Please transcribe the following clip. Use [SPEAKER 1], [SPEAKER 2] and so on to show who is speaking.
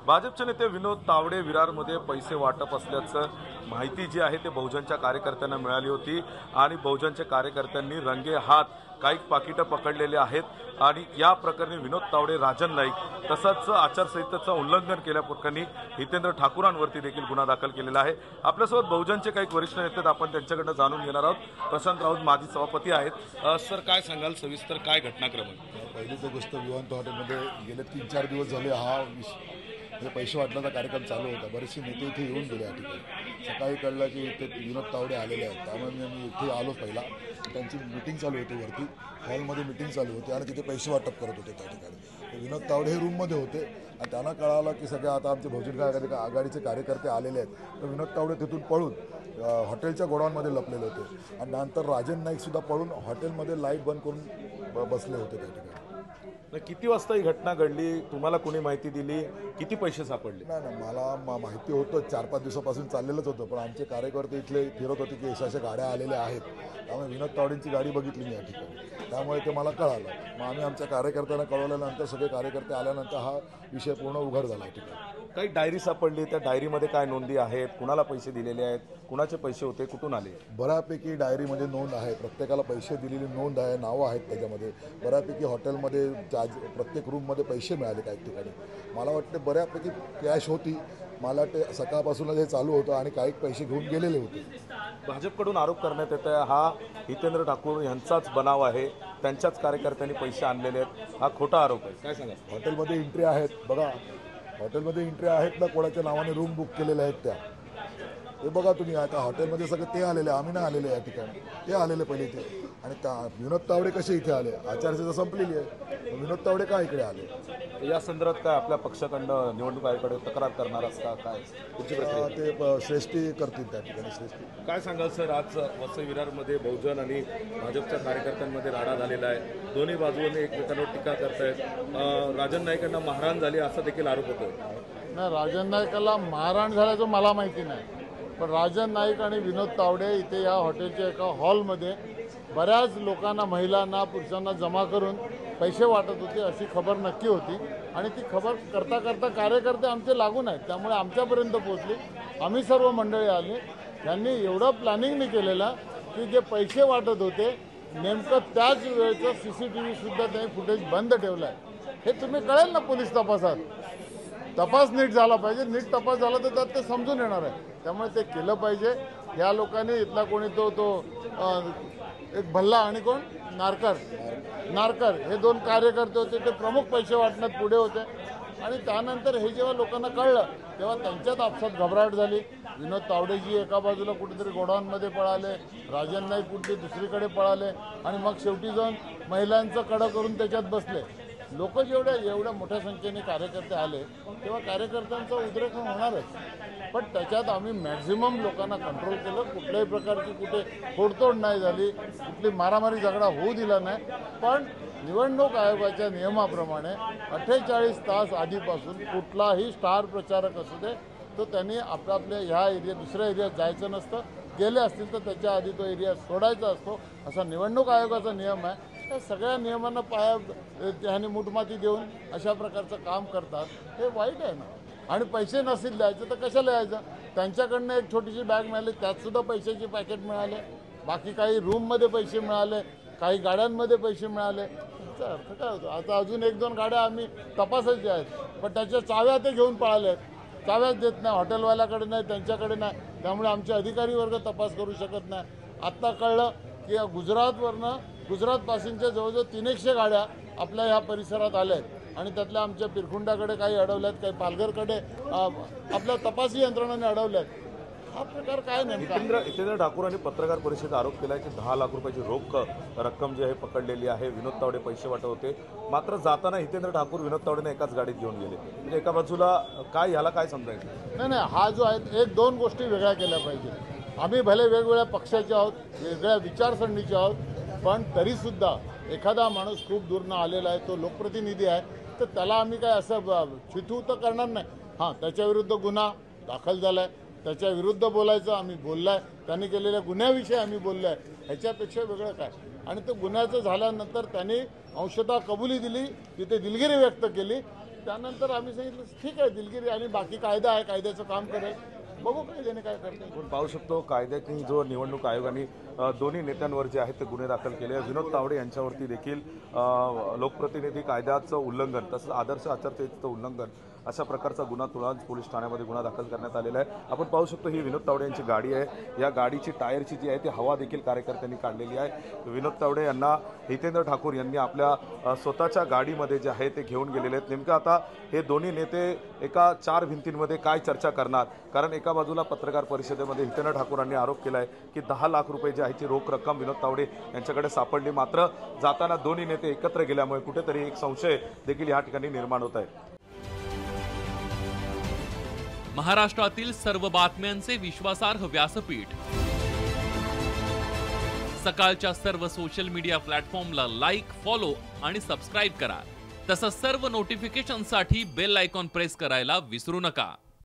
[SPEAKER 1] भाजपचे नेते विनोद तावडे विरारमध्ये पैसे वाटप असल्याचं माहिती जी आहे ते बहुजनच्या कार्यकर्त्यांना मिळाली होती आणि बहुजनच्या कार्यकर्त्यांनी रंगे हात काही पाकिटं पकडलेले आहेत आणि या प्रकरणी विनोद तावडे, राजन नाईक तसंच आचारसंहितेचं उल्लंघन केल्याप्रकरणी हितेंद्र ठाकूरांवरती देखील गुन्हा दाखल केलेला आहे। आपल्यासोबत बहुजनचे काही वरिष्ठ नेते आपण त्यांच्याकडनं जाणून घेणार आहोत। प्रशांत राऊत माजी सभापती आहेत। सर, काय सांगाल सविस्तर काय घटनाक्रम?
[SPEAKER 2] पहिली गोष्ट, विवांत हॉटेलमध्ये गेले 3-4 दिवस झाले हा पैसे वाटण्याचा कार्यक्रम चालू होता। बरेचसे नेते इथे येऊन गेले। या ठिकाणी सकाळी कळलं की इथे विनोद तावडे आलेले आहेत, त्यामुळे मी इथे आलो। पहिला त्यांची मीटिंग चालू होती, वरती हॉलमध्ये मीटिंग चालू होती आणि तिथे पैसे वाटप करत होते। त्या ठिकाणी विनोद तावडे हे रूममध्ये होते आणि त्यांना कळालं की सगळे आता आमचे बहुजन आघाडीचे कार्यकर्ते आलेले आहेत। तर विनोद तावडे तिथून पळून हॉटेलच्या गोडाऊनमध्ये लपलेले होते आणि नंतर राजन नाईकसुद्धा पळून हॉटेलमध्ये लाईट बंद करून बसले होते। त्या ठिकाणी
[SPEAKER 1] किती वाजता ही घटना घडली? तुम्हाला कोणी माहिती दिली? किती पैसे सापडले?
[SPEAKER 2] नाही, मला माहिती होतं, 4-5 दिवसापासून चाललेलंच होतं, पण आमचे कार्यकर्ते इथले फिरत होते की अशा गाड्या आलेल्या आहेत, त्यामुळे विनोद तावडेंची गाडी बघितली मी या ठिकाणी, त्यामुळे ते मला कळालं। मग आम्ही आमच्या कार्यकर्त्यांना कळवल्यानंतर सगळे कार्यकर्ते आल्यानंतर हा विषय पूर्ण उघड झाला। या ठिकाणी
[SPEAKER 1] काही डायरी सापडली, त्या डायरीमध्ये काय नोंदी आहेत? कुणाला पैसे दिलेले आहेत? कुणाचे पैसे होते? कुठून आले?
[SPEAKER 2] बऱ्यापैकी डायरीमध्ये नोंद आहे, प्रत्येकाला पैसे दिलेली नोंद आहे, नावं आहेत त्याच्यामध्ये। बऱ्यापैकी हॉटेलमध्ये प्रत्येक रूममध्ये पैसे मिळाले काही ठिकाणी। मला वाटते बऱ्यापैकी कॅश होती, मला वाटते सकाळपासूनच हे चालू होतं आणि काही पैसे घेऊन गेलेले होते।
[SPEAKER 1] भाजपकडून आरोप करण्यात येत आहे हा हितेंद्र ठाकूर यांचाच बनाव आहे, त्यांच्याच कार्यकर्त्यांनी पैसे आणलेले आहेत, हा खोटा आरोप आहे। काय सांगा?
[SPEAKER 2] हॉटेलमध्ये एंट्री आहेत, बघा हॉटेलमध्ये एंट्री आहेत ना, कोणाच्या नावाने रूम बुक केलेल्या आहेत त्या, हे बघा तुम्ही। आता हॉटेलमध्ये सगळे ते आलेले, आम्ही नाही आलेले या ठिकाणी, ते आलेले पहिले इथे। आणि विनोद तावडे कसे इथे आले? आचारसंहिता संपलेली आहे, विनोद तावडे का इकडे आले?
[SPEAKER 1] या संदर्भात काय आपल्या पक्षाकडनं निवडणूक आयोगाकडे तक्रार करणार असता? काय पुढची प्रक्रिया?
[SPEAKER 2] ते श्रेष्ठी करतील त्या ठिकाणी, श्रेष्ठी।
[SPEAKER 1] काय सांगाल सर, आज वसई विरारमध्ये बहुजन आणि भाजपच्या कार्यकर्त्यांमध्ये राडा झालेला आहे, दोन्ही बाजूने एकमेकांवर टीका करतायत, राजन नाईकांना मारहाण झाली असा देखील आरोप होतोय।
[SPEAKER 3] नाही, राजन नाईकाला मारहाण झाल्याचं मला माहिती नाही, पण राजन नाईक आणि विनोद तावडे इथे या हॉटेलच्या एका हॉलमध्ये बऱ्याच लोकांना, महिलांना, पुरुषांना जमा करून पैसे वाटत होते अशी खबर नक्की होती आणि ती खबर करता करता कार्यकर्ते आमचे लागून आहेत, त्यामुळे आमच्यापर्यंत पोहोचली। आम्ही सर्व मंडळी आले, त्यांनी एवढं प्लॅनिंगने केलेलं की जे पैसे वाटत होते नेमकं त्याच वेळेचं CCTVसुद्धा त्यांनी फुटेज बंद ठेवलं आहे। हे तुम्ही कळेल ना, पोलीस तपासात तपास नीट झाला पाहिजे, नीट तपास झाला तर त्यात ते समजून येणार आहे, त्यामुळे ते केलं पाहिजे। या लोकांनी इथला कोणी तो एक भल्ला आणि कोण नारकर हे 2 कार्यकर्ते होते, ते प्रमुख पैसे वाटण्यात पुढे होते आणि त्यानंतर हे जेव्हा लोकांना कळलं तेव्हा त्यांच्यात आपसात घबराट झाली। विनोद तावडेजी एका बाजूला कुठेतरी गोडाऊनमध्ये पळाले, राजन नाईक कुठे दुसरीकडे पळाले आणि मग शेवटी जाऊन महिलांचं कडं करून त्याच्यात बसले। लोक एवढ्या मोठ्या संख्येने कार्यकर्ते आले तेव्हा कार्यकर्त्यांचा उद्रेक होणारच, पण त्याच्यात आम्ही मॅक्झिमम लोकांना कंट्रोल केलं, कुठल्याही प्रकारची कुठे फोडतोड नाही झाली, कुठली मारामारी झगडा होऊ दिला नाही। पण निवडणूक आयोगाच्या नियमाप्रमाणे 48 तास आधीपासून कुठलाही स्टार प्रचारक असू दे तो त्यांनी आपल्या ह्या एरिया दुसऱ्या एरियात जायचं नसतं, गेले असतील तर त्याच्या आधी तो एरिया सोडायचा असतो, असा निवडणूक आयोगाचा नियम आहे। त्या सगळ्या नियमांना ह्याने मुठमाती देऊन अशा प्रकारचं काम करतात, हे वाईट आहे ना। आणि पैसे नसतील द्यायचं तर कशाला यायचं? त्यांच्याकडनं एक छोटीशी बॅग मिळाली, त्यातसुद्धा पैशाची पॅकेट मिळाले, बाकी काही रूममध्ये पैसे मिळाले, काही गाड्यांमध्ये पैसे मिळाले, त्याचा अर्थ काय होतो? आता अजून 1-2 गाड्या आम्ही तपासायच्या आहेत, पण त्याच्या चाव्या ते घेऊन पळाले आहेत, चाव्याच देत नाही, हॉटेलवाल्याकडे नाही, त्यांच्याकडे नाही, त्यामुळे आमचे अधिकारी वर्ग तपास करू शकत नाही। आत्ता कळलं की गुजरातपासूनच्या जवळजवळ 300 गाड्या आपल्या ह्या परिसरात आल्या आहेत आणि त्यातल्या आमच्या पिरखुंडाकडे काही अडवल्यात, काही पालघरकडे आपल्या तपासी यंत्रणाने अडवल्यात। हा प्रकार काय नेमका?
[SPEAKER 1] हितेंद्र ठाकूरांनी पत्रकार परिषदेत आरोप केला की 10 लाख रुपयाची रोख रक्कम जी आहे पकडलेली आहे, विनोद तावडे पैसे वाटत होते, मात्र जाताना हितेंद्र ठाकूर विनोद तावडेने एकाच गाडीत घेऊन गेले, म्हणजे एका बाजूला काय, ह्याला काय समजायचं?
[SPEAKER 3] नाही, हा जो आहे 1-2 गोष्टी वेगळ्या केल्या पाहिजे। आम्ही भले वेगवेगळ्या पक्षाचे आहोत, वेगळ्या विचारसरणीचे आहोत, पण तरीसुद्धा एखादा माणूस खूप दूरनं आलेला आहे, तो लोकप्रतिनिधी आहे, तर त्याला आम्ही काय असं चिथू तर करणार नाही। हां, त्याच्याविरुद्ध गुन्हा दाखल झाला आहे, त्याच्या विरुद्ध बोलायचं, आम्ही बोललो आहे, त्यांनी केलेल्या गुन्ह्याविषयी आम्ही बोललो आहे, ह्याच्यापेक्षा वेगळं काय? आणि ते गुन्ह्याचं झाल्यानंतर त्यांनी अंशतः कबुली दिली, तिथे दिलगिरी व्यक्त केली, त्यानंतर आम्ही सांगितलं ठीक आहे दिलगिरी आणि बाकी कायदा आहे, कायद्याचं काम करेल, बघू कायद्याने काय करते.
[SPEAKER 1] आपण पाहू शकतो कायद्याने जो निवडणूक आयोगाने दोन्ही नेत्यांवर जे आहेत ते गुन्हे दाखल केले आहे. विनोद तावडे यांच्यावरती देखील लोकप्रतिनिधी कायद्याचं उल्लंघन तसंच आदर्श आचारसंहितेचं उल्लंघन अशा प्रकारचा गुन्हा तुळजापूर पोलीस ठाण्यामध्ये गुन्हा दाखल करण्यात आलेला आहे. आपण पाहू शकतो ही विनोद तावडे यांची गाडी आहे. या गाडीची टायरची जी आहे ती हवा देखील कार्यकर्त्यांनी काढलेली आहे. विनोद तावडे यांना हितेंद्र ठाकूर यांनी आपल्या स्वतःच्या गाडीमध्ये जे आहे ते घेऊन गेलेले आहेत. नेमकं आता हे दोन्ही नेते एका 4 भिंतींमध्ये काय चर्चा करणार, कारण एका बाजूला पत्रकार परिषदेमध्ये हितेंद्र ठाकूरांनी आरोप केला आहे की 10 लाख रुपये जी आहे ती रोख रक्कम विनोद तावडे यांच्याकडे सापडली, मात्र जाताना दोन्ही नेते एकत्र गेल्यामुळे कुठेतरी एक संशय देखील या ठिकाणी निर्माण होत आहे.
[SPEAKER 4] महाराष्ट्रातील सर्व बातम्यांचे विश्वासार्ह व्यासपीठ सकाळच्या सर्व सोशल मीडिया प्लॅटफॉर्मला लाईक, फॉलो आणि सबस्क्राईब करा. तसंच सर्व नोटिफिकेशनसाठी बेल आयकॉन प्रेस करायला विसरू नका.